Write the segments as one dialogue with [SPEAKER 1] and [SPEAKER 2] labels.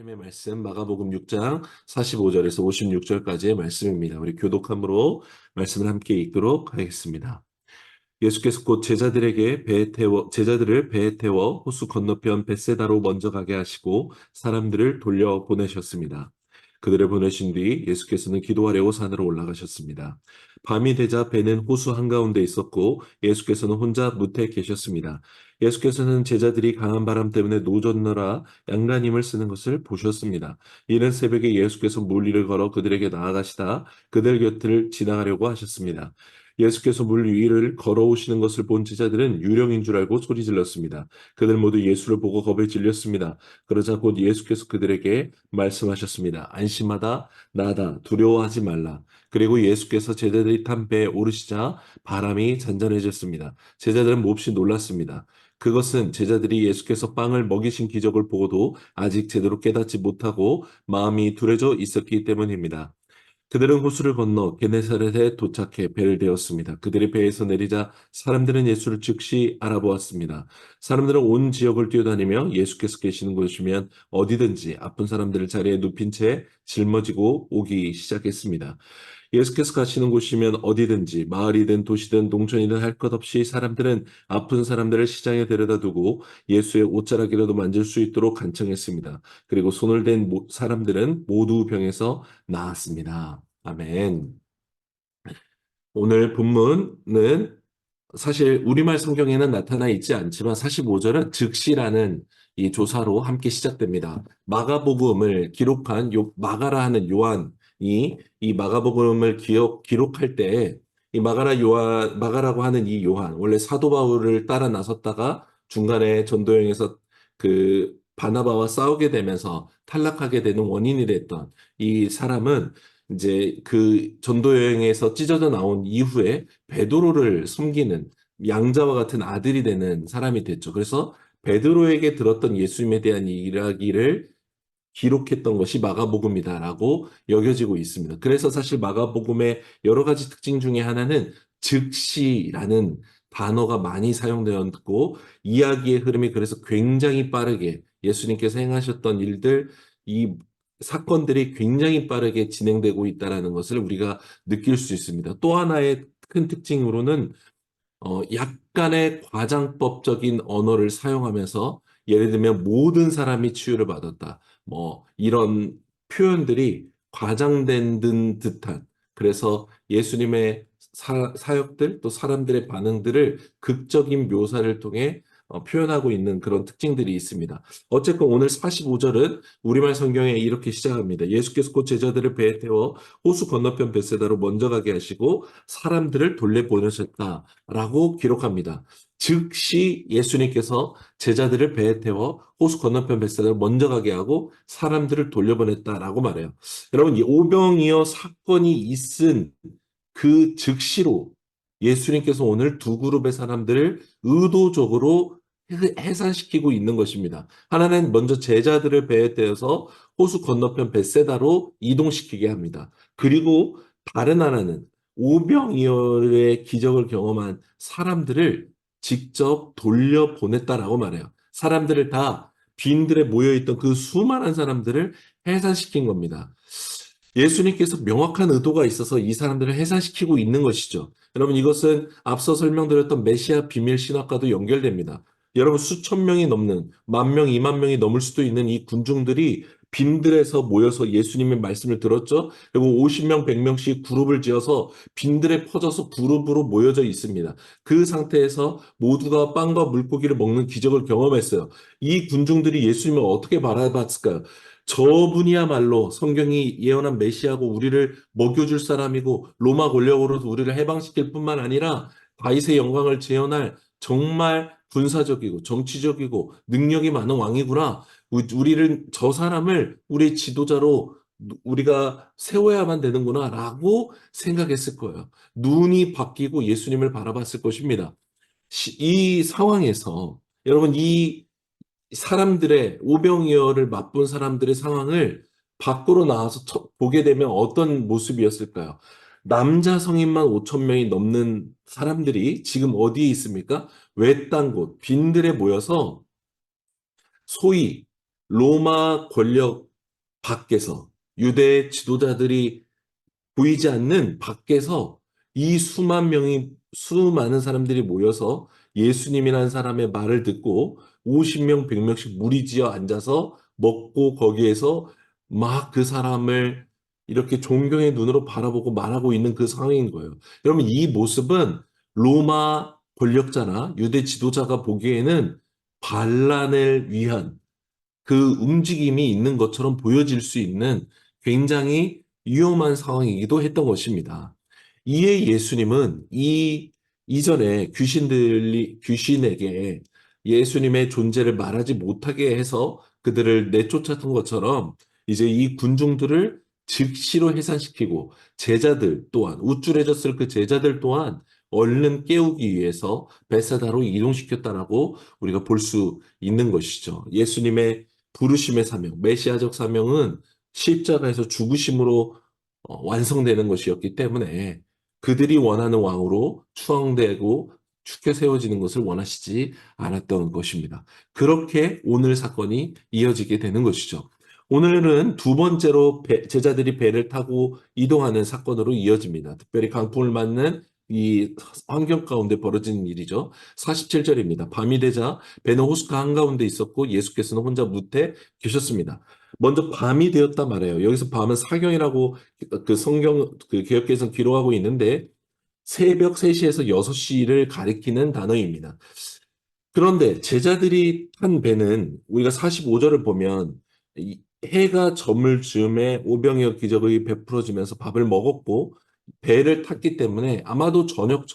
[SPEAKER 1] 하나님의 말씀 마가복음 6장 45절에서 56절까지의 말씀입니다. 우리 교독함으로 말씀을 함께 읽도록 하겠습니다. 예수께서 곧 제자들을 배에 태워 호수 건너편 벳세다로 먼저 가게 하시고 사람들을 돌려 보내셨습니다. 그들을 보내신 뒤 예수께서는 기도하려고 산으로 올라가셨습니다. 밤이 되자 배는 호수 한가운데 있었고 예수께서는 혼자 무태에 계셨습니다. 예수께서는 제자들이 강한 바람 때문에 노젓느라 양간힘을 쓰는 것을 보셨습니다. 이른 새벽에 예수께서 물 위를 걸어 그들에게 나아가시다 그들 곁을 지나가려고 하셨습니다. 예수께서 물 위를 걸어오시는 것을 본 제자들은 유령인 줄 알고 소리 질렀습니다. 그들 모두 예수를 보고 겁에 질렸습니다. 그러자 곧 예수께서 그들에게 말씀하셨습니다. 안심하다, 나다, 두려워하지 말라. 그리고 예수께서 제자들이 탄 배에 오르시자 바람이 잔잔해졌습니다. 제자들은 몹시 놀랐습니다. 그것은 제자들이 예수께서 빵을 먹이신 기적을 보고도 아직 제대로 깨닫지 못하고 마음이 둔해져 있었기 때문입니다. 그들은 호수를 건너 게네사렛에 도착해 배를 대었습니다. 그들이 배에서 내리자 사람들은 예수를 즉시 알아보았습니다. 사람들은 온 지역을 뛰어다니며 예수께서 계시는 곳이면 어디든지 아픈 사람들을 자리에 눕힌 채 짊어지고 오기 시작했습니다. 예수께서 가시는 곳이면 어디든지 마을이든 도시든 농촌이든 할 것 없이 사람들은 아픈 사람들을 시장에 데려다 두고 예수의 옷자락이라도 만질 수 있도록 간청했습니다. 그리고 손을 댄 사람들은 모두 병에서 나았습니다. 아멘. 오늘 본문은 사실 우리말 성경에는 나타나 있지 않지만 45절은 즉시라는 이 조사로 함께 시작됩니다. 마가복음을 기록한 마가라 하는 요한이 이 마가복음을 기록할 때 이 마가라고 하는 이 요한, 원래 사도 바울을 따라 나섰다가 중간에 전도여행에서 그 바나바와 싸우게 되면서 탈락하게 되는 원인이 됐던 이 사람은 이제 그 전도 여행에서 찢어져 나온 이후에 베드로를 섬기는 양자와 같은 아들이 되는 사람이 됐죠. 그래서 베드로에게 들었던 예수님에 대한 이야기를 기록했던 것이 마가복음이다라고 여겨지고 있습니다. 그래서 사실 마가복음의 여러 가지 특징 중에 하나는 즉시라는 단어가 많이 사용되었고 이야기의 흐름이 그래서 굉장히 빠르게 예수님께서 행하셨던 일들, 이 사건들이 굉장히 빠르게 진행되고 있다는 것을 우리가 느낄 수 있습니다. 또 하나의 큰 특징으로는 약간의 과장법적인 언어를 사용하면서 예를 들면 모든 사람이 치유를 받았다. 뭐 이런 표현들이 과장된 듯한 그래서 예수님의 사역들 또 사람들의 반응들을 극적인 묘사를 통해 표현하고 있는 그런 특징들이 있습니다. 어쨌건 오늘 45절은 우리말 성경에 이렇게 시작합니다. 예수께서 곧 제자들을 배에 태워 호수 건너편 벳세다로 먼저 가게 하시고 사람들을 돌려보내셨다라고 기록합니다. 즉시 예수님께서 제자들을 배에 태워 호수 건너편 벳세다로 먼저 가게 하고 사람들을 돌려보냈다라고 말해요. 여러분, 이 오병이어 사건이 있은 그 즉시로 예수님께서 오늘 두 그룹의 사람들을 의도적으로 해산시키고 있는 것입니다. 하나는 먼저 제자들을 배에 떼어서 호수 건너편 벳세다로 이동시키게 합니다. 그리고 다른 하나는 오병이어의 기적을 경험한 사람들을 직접 돌려보냈다라고 말해요. 사람들을 다 빈들에 모여있던 그 수많은 사람들을 해산시킨 겁니다. 예수님께서 명확한 의도가 있어서 이 사람들을 해산시키고 있는 것이죠. 여러분, 이것은 앞서 설명드렸던 메시아 비밀 신학과도 연결됩니다. 여러분, 수천 명이 넘는, 만 명, 2만 명이 넘을 수도 있는 이 군중들이 빈들에서 모여서 예수님의 말씀을 들었죠. 그리고 50명, 100명씩 그룹을 지어서 빈들에 퍼져서 그룹으로 모여져 있습니다. 그 상태에서 모두가 빵과 물고기를 먹는 기적을 경험했어요. 이 군중들이 예수님을 어떻게 바라봤을까요? 저분이야말로 성경이 예언한 메시아고 우리를 먹여줄 사람이고 로마 권력으로서 우리를 해방시킬 뿐만 아니라 다윗의 영광을 재현할 정말 군사적이고 정치적이고 능력이 많은 왕이구나. 우리를 저 사람을 우리 지도자로 우리가 세워야만 되는구나라고 생각했을 거예요. 눈이 바뀌고 예수님을 바라봤을 것입니다. 이 상황에서 여러분 이 사람들의 오병이어를 맛본 사람들의 상황을 밖으로 나와서 보게 되면 어떤 모습이었을까요? 남자 성인만 5천 명이 넘는 사람들이 지금 어디에 있습니까? 외딴 곳, 빈들에 모여서 소위 로마 권력 밖에서 유대 지도자들이 보이지 않는 밖에서 이 수많은 사람들이 모여서 예수님이라는 사람의 말을 듣고 50명, 100명씩 무리지어 앉아서 먹고 거기에서 막 그 사람을 이렇게 존경의 눈으로 바라보고 말하고 있는 그 상황인 거예요. 여러분, 이 모습은 로마 권력자나 유대 지도자가 보기에는 반란을 위한 그 움직임이 있는 것처럼 보여질 수 있는 굉장히 위험한 상황이기도 했던 것입니다. 이에 예수님은 이전에 귀신에게 예수님의 존재를 말하지 못하게 해서 그들을 내쫓았던 것처럼 이제 이 군중들을 즉시로 해산시키고 제자들 또한 우쭐해졌을 그 제자들 또한 얼른 깨우기 위해서 베사다로 이동시켰다라고 우리가 볼 수 있는 것이죠. 예수님의 부르심의 사명, 메시아적 사명은 십자가에서 죽으심으로 완성되는 것이었기 때문에 그들이 원하는 왕으로 추앙되고 축켜 세워지는 것을 원하시지 않았던 것입니다. 그렇게 오늘 사건이 이어지게 되는 것이죠. 오늘은 두 번째로 제자들이 배를 타고 이동하는 사건으로 이어집니다. 특별히 강풍을 맞는 이 환경 가운데 벌어진 일이죠. 47절입니다. 밤이 되자 배는 호숫가 한가운데 있었고 예수께서는 혼자 무태 계셨습니다. 먼저 밤이 되었다 말해요. 여기서 밤은 사경이라고 그 성경 그 개역에서 기록하고 있는데 새벽 3시에서 6시를 가리키는 단어입니다. 그런데 제자들이 탄 배는 우리가 45절을 보면 해가 저물 즈음에 오병이어 기적이 베풀어지면서 밥을 먹었고 배를 탔기 때문에 아마도 저녁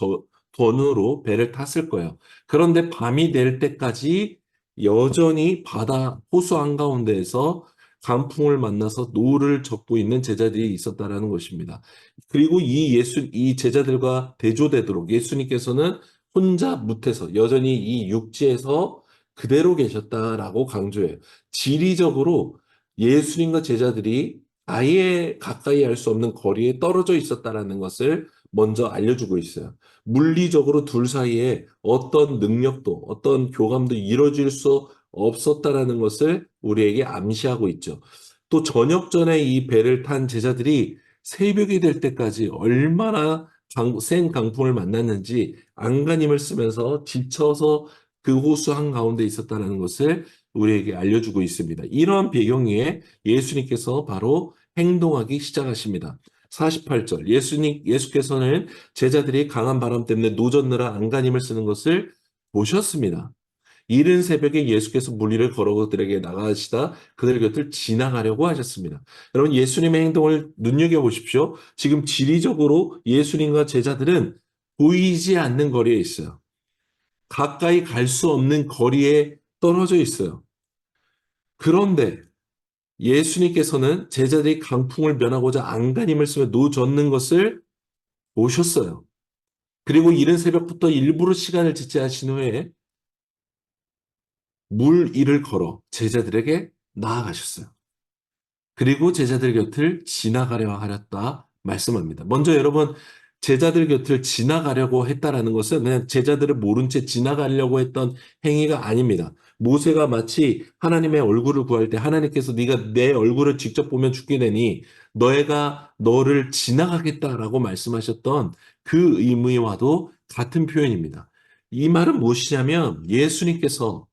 [SPEAKER 1] 전후로 배를 탔을 거예요. 그런데 밤이 될 때까지 여전히 바다 호수 한가운데에서 강풍을 만나서 노를 젓고 있는 제자들이 있었다라는 것입니다. 그리고 이 제자들과 대조되도록 예수님께서는 혼자 뭇에서 여전히 이 육지에서 그대로 계셨다라고 강조해요. 지리적으로 예수님과 제자들이 아예 가까이 할 수 없는 거리에 떨어져 있었다라는 것을 먼저 알려주고 있어요. 물리적으로 둘 사이에 어떤 능력도 어떤 교감도 이루어질 수 없었다라는 것을 우리에게 암시하고 있죠. 또 저녁 전에 이 배를 탄 제자들이 새벽이 될 때까지 얼마나 센 강풍을 만났는지 안간힘을 쓰면서 지쳐서 그 호수 한가운데 있었다는 것을 우리에게 알려주고 있습니다. 이러한 배경에 예수님께서 바로 행동하기 시작하십니다. 48절 예수께서는 제자들이 강한 바람 때문에 노젓느라 안간힘을 쓰는 것을 보셨습니다. 이른 새벽에 예수께서 물리를 걸어 그들에게 나가시다 그들 곁을 지나가려고 하셨습니다. 여러분, 예수님의 행동을 눈여겨보십시오. 지금 지리적으로 예수님과 제자들은 보이지 않는 거리에 있어요. 가까이 갈 수 없는 거리에 떨어져 있어요. 그런데 예수님께서는 제자들이 강풍을 면하고자 안간힘을 쓰며 노젓는 것을 보셨어요. 그리고 이른 새벽부터 일부러 시간을 지체하신 후에 물 위를 걸어 제자들에게 나아가셨어요. 그리고 제자들 곁을 지나가려 하였다 말씀합니다. 먼저 여러분, 제자들 곁을 지나가려고 했다라는 것은 그냥 제자들을 모른 채 지나가려고 했던 행위가 아닙니다. 모세가 마치 하나님의 얼굴을 구할 때 하나님께서 네가 내 얼굴을 직접 보면 죽게 되니 너희가 너를 지나가겠다라고 말씀하셨던 그 의미와도 같은 표현입니다. 이 말은 무엇이냐면 예수님께서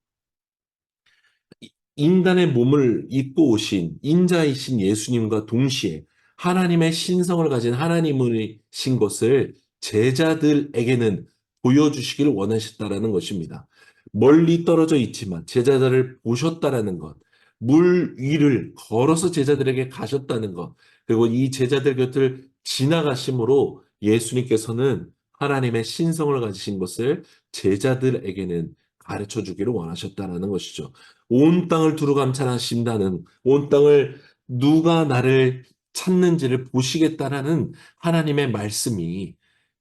[SPEAKER 1] 인간의 몸을 입고 오신 인자이신 예수님과 동시에 하나님의 신성을 가진 하나님이신 것을 제자들에게는 보여주시기를 원하셨다라는 것입니다. 멀리 떨어져 있지만 제자들을 보셨다라는 것, 물 위를 걸어서 제자들에게 가셨다는 것, 그리고 이 제자들 곁을 지나가심으로 예수님께서는 하나님의 신성을 가지신 것을 제자들에게는 가르쳐 주기를 원하셨다라는 것이죠. 온 땅을 두루 감찰하신다는, 온 땅을 누가 나를 찾는지를 보시겠다라는 하나님의 말씀이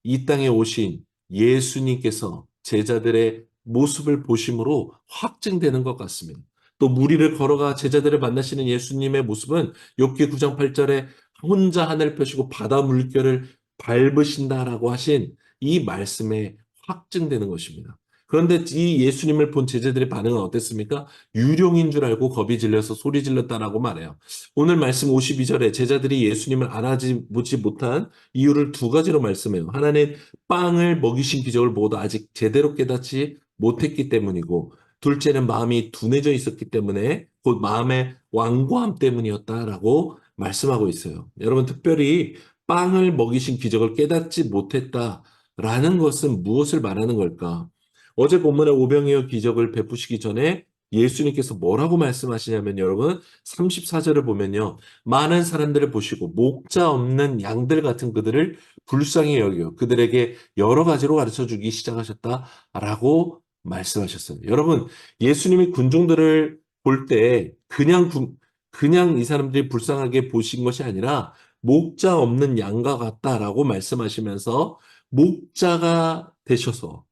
[SPEAKER 1] 이 땅에 오신 예수님께서 제자들의 모습을 보심으로 확증되는 것 같습니다. 또 무리를 걸어가 제자들을 만나시는 예수님의 모습은 욥기 9장 8절에 혼자 하늘 펴시고 바다 물결을 밟으신다라고 하신 이 말씀에 확증되는 것입니다. 그런데 이 예수님을 본 제자들의 반응은 어땠습니까? 유령인 줄 알고 겁이 질려서 소리 질렀다라고 말해요. 오늘 말씀 52절에 제자들이 예수님을 알아보지 못한 이유를 두 가지로 말씀해요. 하나는 빵을 먹이신 기적을 보고도 아직 제대로 깨닫지 못했기 때문이고, 둘째는 마음이 둔해져 있었기 때문에 곧 마음의 완고함 때문이었다라고 말씀하고 있어요. 여러분, 특별히 빵을 먹이신 기적을 깨닫지 못했다라는 것은 무엇을 말하는 걸까? 어제 본문의 오병이어 기적을 베푸시기 전에 예수님께서 뭐라고 말씀하시냐면 여러분 34절을 보면요. 많은 사람들을 보시고 목자 없는 양들 같은 그들을 불쌍히 여겨 그들에게 여러 가지로 가르쳐 주기 시작하셨다라고 말씀하셨어요. 여러분 예수님이 군중들을 볼 때 그냥 이 사람들이 불쌍하게 보신 것이 아니라 목자 없는 양과 같다라고 말씀하시면서 목자가 되셔서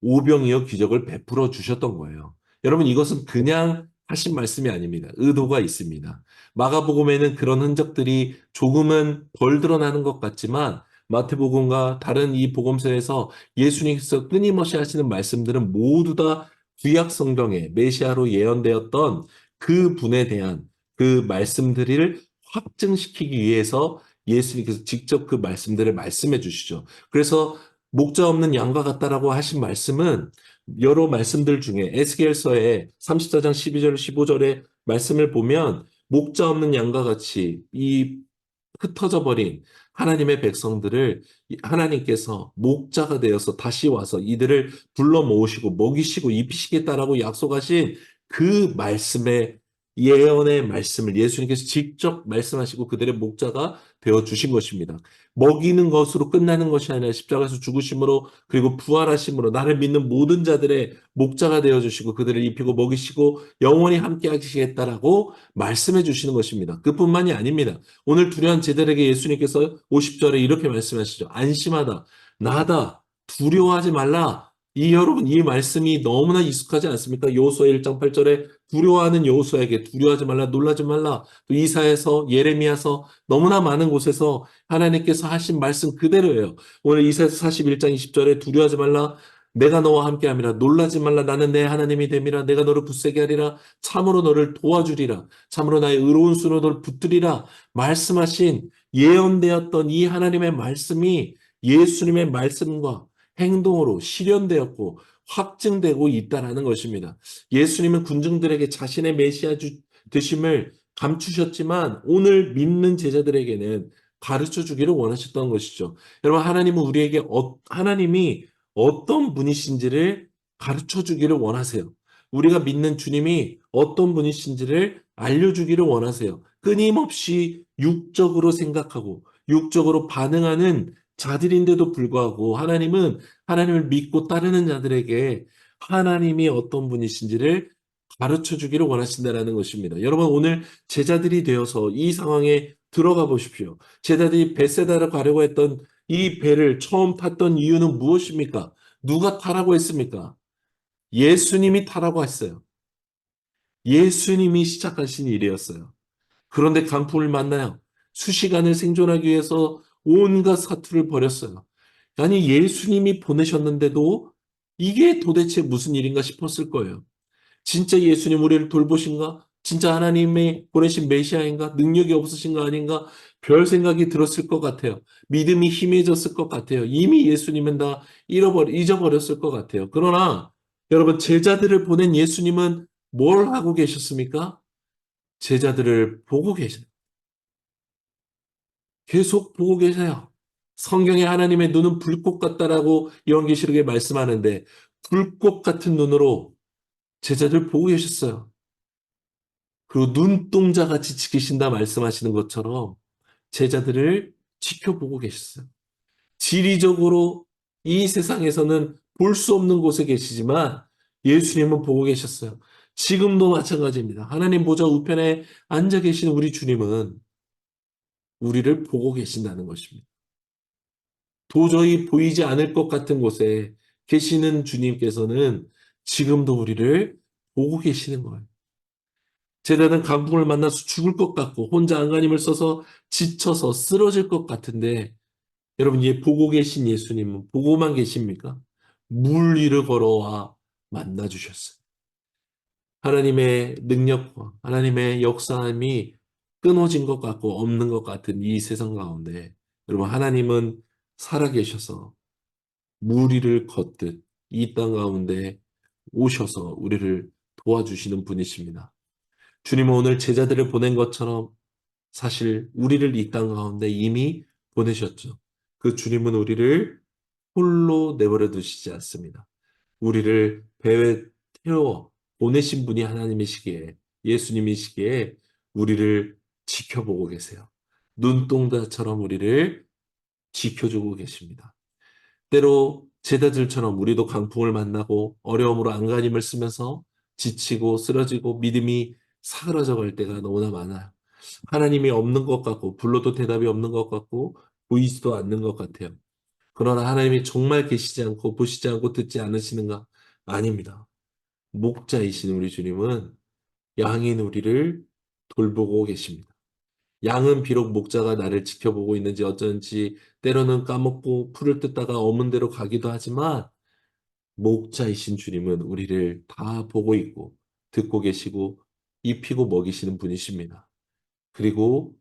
[SPEAKER 1] 오병이어 기적을 베풀어 주셨던 거예요. 여러분 이것은 그냥 하신 말씀이 아닙니다. 의도가 있습니다. 마가복음에는 그런 흔적들이 조금은 덜 드러나는 것 같지만 마태복음과 다른 이 복음서에서 예수님께서 끊임없이 하시는 말씀들은 모두 다 구약 성경에 메시아로 예언되었던 그 분에 대한 그 말씀들을 확증시키기 위해서 예수님께서 직접 그 말씀들을 말씀해 주시죠. 그래서 목자 없는 양과 같다라고 하신 말씀은 여러 말씀들 중에 에스겔서의 34장 12절 15절의 말씀을 보면 목자 없는 양과 같이 이 흩어져 버린 하나님의 백성들을 하나님께서 목자가 되어서 다시 와서 이들을 불러 모으시고 먹이시고 입히시겠다라고 약속하신 그 말씀의 예언의 말씀을 예수님께서 직접 말씀하시고 그들의 목자가 되어 주신 것입니다. 먹이는 것으로 끝나는 것이 아니라 십자가에서 죽으심으로 그리고 부활하심으로 나를 믿는 모든 자들의 목자가 되어 주시고 그들을 입히고 먹이시고 영원히 함께 하시겠다라고 말씀해 주시는 것입니다. 그뿐만이 아닙니다. 오늘 두려운 제자들에게 예수님께서 50절에 이렇게 말씀하시죠. 안심하다. 나다. 두려워하지 말라. 여러분 이 말씀이 너무나 익숙하지 않습니까? 여호수아 1장 8절에 두려워하는 여호수아에게 두려워하지 말라 놀라지 말라. 또 이사야서 예레미야서 너무나 많은 곳에서 하나님께서 하신 말씀 그대로예요. 오늘 이사야서 41장 20절에 두려워하지 말라. 내가 너와 함께함이라 놀라지 말라 나는 내 하나님이 됨이라 내가 너를 굳세게 하리라 참으로 너를 도와주리라 참으로 나의 의로운 손으로 너를 붙들리라 말씀하신 예언되었던 이 하나님의 말씀이 예수님의 말씀과 행동으로 실현되었고 확증되고 있다라는 것입니다. 예수님은 군중들에게 자신의 메시아 되심을 감추셨지만 오늘 믿는 제자들에게는 가르쳐 주기를 원하셨던 것이죠. 여러분 하나님은 우리에게 하나님이 어떤 분이신지를 가르쳐 주기를 원하세요. 우리가 믿는 주님이 어떤 분이신지를 알려주기를 원하세요. 끊임없이 육적으로 생각하고 육적으로 반응하는 자들인데도 불구하고 하나님은 하나님을 믿고 따르는 자들에게 하나님이 어떤 분이신지를 가르쳐 주기를 원하신다는 것입니다. 여러분 오늘 제자들이 되어서 이 상황에 들어가 보십시오. 제자들이 벳세다를 가려고 했던 이 배를 처음 탔던 이유는 무엇입니까? 누가 타라고 했습니까? 예수님이 타라고 했어요. 예수님이 시작하신 일이었어요. 그런데 강풍을 만나요. 수시간을 생존하기 위해서 온갖 사투를 벌였어요. 아니 예수님이 보내셨는데도 이게 도대체 무슨 일인가 싶었을 거예요. 진짜 예수님 우리를 돌보신가? 진짜 하나님의 보내신 메시아인가? 능력이 없으신 거 아닌가? 별 생각이 들었을 것 같아요. 믿음이 희미해졌을 것 같아요. 이미 예수님은 다 잊어버렸을 것 같아요. 그러나 여러분 제자들을 보낸 예수님은 뭘 하고 계셨습니까? 제자들을 보고 계셔요. 계속 보고 계세요. 성경에 하나님의 눈은 불꽃 같다라고 요한계시록에 말씀하는데 불꽃 같은 눈으로 제자들 보고 계셨어요. 그리고 눈동자같이 지키신다 말씀하시는 것처럼 제자들을 지켜보고 계셨어요. 지리적으로 이 세상에서는 볼 수 없는 곳에 계시지만 예수님은 보고 계셨어요. 지금도 마찬가지입니다. 하나님 보좌 우편에 앉아 계신 우리 주님은 우리를 보고 계신다는 것입니다. 도저히 보이지 않을 것 같은 곳에 계시는 주님께서는 지금도 우리를 보고 계시는 거예요. 제자는 강풍을 만나서 죽을 것 같고 혼자 안간힘을 써서 지쳐서 쓰러질 것 같은데 여러분 보고 계신 예수님은 보고만 계십니까? 물 위를 걸어와 만나 주셨어요. 하나님의 능력과 하나님의 역사함이 끊어진 것 같고 없는 것 같은 이 세상 가운데 여러분 하나님은 살아계셔서 물 위를 걷듯 이 땅 가운데 오셔서 우리를 도와주시는 분이십니다. 주님은 오늘 제자들을 보낸 것처럼 사실 우리를 이 땅 가운데 이미 보내셨죠. 그 주님은 우리를 홀로 내버려 두시지 않습니다. 우리를 배에 태워 보내신 분이 하나님이시기에 예수님이시기에 우리를 지켜보고 계세요. 눈동자처럼 우리를 지켜주고 계십니다. 때로 제자들처럼 우리도 강풍을 만나고 어려움으로 안간힘을 쓰면서 지치고 쓰러지고 믿음이 사그라져 갈 때가 너무나 많아요. 하나님이 없는 것 같고 불러도 대답이 없는 것 같고 보이지도 않는 것 같아요. 그러나 하나님이 정말 계시지 않고 보시지 않고 듣지 않으시는가? 아닙니다. 목자이신 우리 주님은 양인 우리를 돌보고 계십니다. 양은 비록 목자가 나를 지켜보고 있는지 어쩐지 때로는 까먹고 풀을 뜯다가 어문 대로 가기도 하지만 목자이신 주님은 우리를 다 보고 있고 듣고 계시고 입히고 먹이시는 분이십니다. 그리고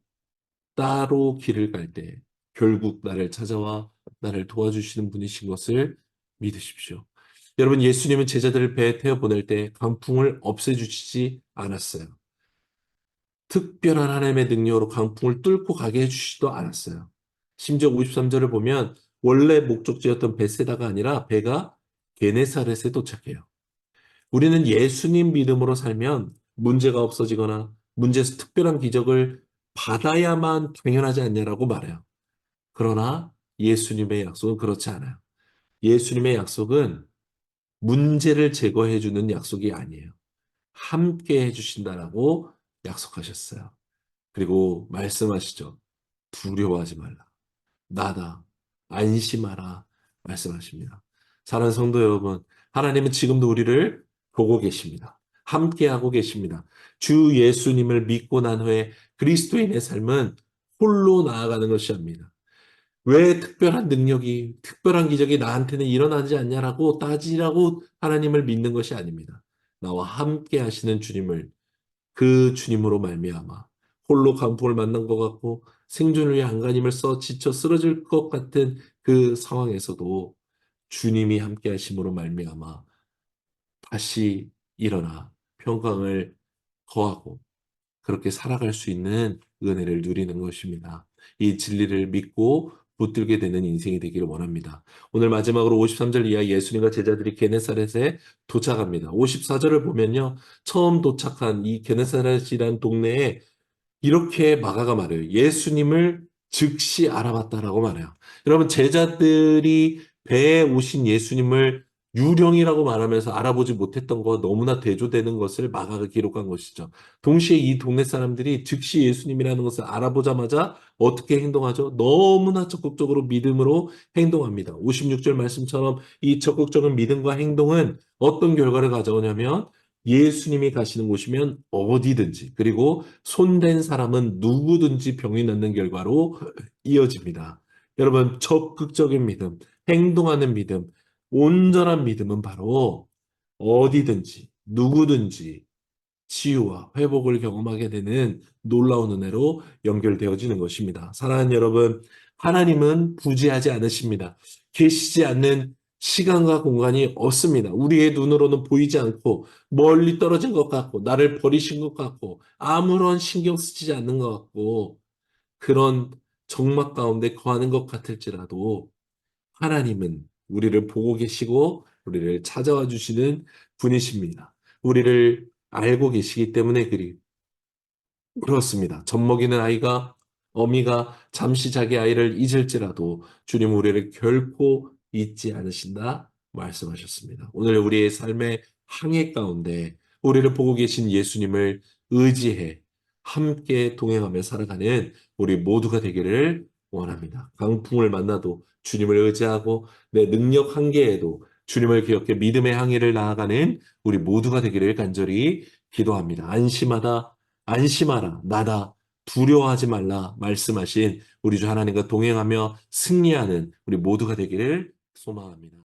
[SPEAKER 1] 따로 길을 갈 때 결국 나를 찾아와 나를 도와주시는 분이신 것을 믿으십시오. 여러분, 예수님은 제자들을 배에 태워 보낼 때 강풍을 없애주시지 않았어요. 특별한 하나님의 능력으로 강풍을 뚫고 가게 해주시지도 않았어요. 심지어 53절을 보면 원래 목적지였던 벳세다가 아니라 배가 게네사렛에 도착해요. 우리는 예수님 믿음으로 살면 문제가 없어지거나 문제에서 특별한 기적을 받아야만 당연하지 않냐라고 말해요. 그러나 예수님의 약속은 그렇지 않아요. 예수님의 약속은 문제를 제거해 주는 약속이 아니에요. 함께 해주신다라고 약속하셨어요. 그리고 말씀하시죠. 두려워하지 말라. 나다. 안심하라. 말씀하십니다. 사랑하는 성도 여러분, 하나님은 지금도 우리를 보고 계십니다. 함께하고 계십니다. 주 예수님을 믿고 난 후에 그리스도인의 삶은 홀로 나아가는 것이 아닙니다. 왜 특별한 능력이, 특별한 기적이 나한테는 일어나지 않냐라고 따지라고 하나님을 믿는 것이 아닙니다. 나와 함께 하시는 주님을 그 주님으로 말미암아 홀로 강풍을 만난 것 같고 생존을 위해 안간힘을 써 지쳐 쓰러질 것 같은 그 상황에서도 주님이 함께 하심으로 말미암아 다시 일어나 평강을 거하고 그렇게 살아갈 수 있는 은혜를 누리는 것입니다. 이 진리를 믿고 붙들게 되는 인생이 되기를 원합니다. 오늘 마지막으로 53절 이하 예수님과 제자들이 게네사렛에 도착합니다. 54절을 보면요. 처음 도착한 이 게네사렛이라는 동네에 이렇게 마가가 말해요. 예수님을 즉시 알아봤다라고 말해요. 여러분, 제자들이 배에 오신 예수님을 유령이라고 말하면서 알아보지 못했던 거 너무나 대조되는 것을 마가가 기록한 것이죠. 동시에 이 동네 사람들이 즉시 예수님이라는 것을 알아보자마자 어떻게 행동하죠? 너무나 적극적으로 믿음으로 행동합니다. 56절 말씀처럼 이 적극적인 믿음과 행동은 어떤 결과를 가져오냐면 예수님이 가시는 곳이면 어디든지 그리고 손댄 사람은 누구든지 병이 낫는 결과로 이어집니다. 여러분, 적극적인 믿음, 행동하는 믿음, 온전한 믿음은 바로 어디든지 누구든지 치유와 회복을 경험하게 되는 놀라운 은혜로 연결되어지는 것입니다. 사랑하는 여러분, 하나님은 부재하지 않으십니다. 계시지 않는 시간과 공간이 없습니다. 우리의 눈으로는 보이지 않고 멀리 떨어진 것 같고 나를 버리신 것 같고 아무런 신경 쓰지 않는 것 같고 그런 적막 가운데 거하는 것 같을지라도 하나님은 우리를 보고 계시고 우리를 찾아와 주시는 분이십니다. 우리를 알고 계시기 때문에 그렇습니다. 젖먹이는 아이가 어미가 잠시 자기 아이를 잊을지라도 주님 우리를 결코 잊지 않으신다 말씀하셨습니다. 오늘 우리의 삶의 항해 가운데 우리를 보고 계신 예수님을 의지해 함께 동행하며 살아가는 우리 모두가 되기를 원합니다. 강풍을 만나도 주님을 의지하고 내 능력 한계에도 주님을 기억해 믿음의 항해를 나아가는 우리 모두가 되기를 간절히 기도합니다. 안심하라, 나다, 두려워하지 말라 말씀하신 우리 주 하나님과 동행하며 승리하는 우리 모두가 되기를 소망합니다.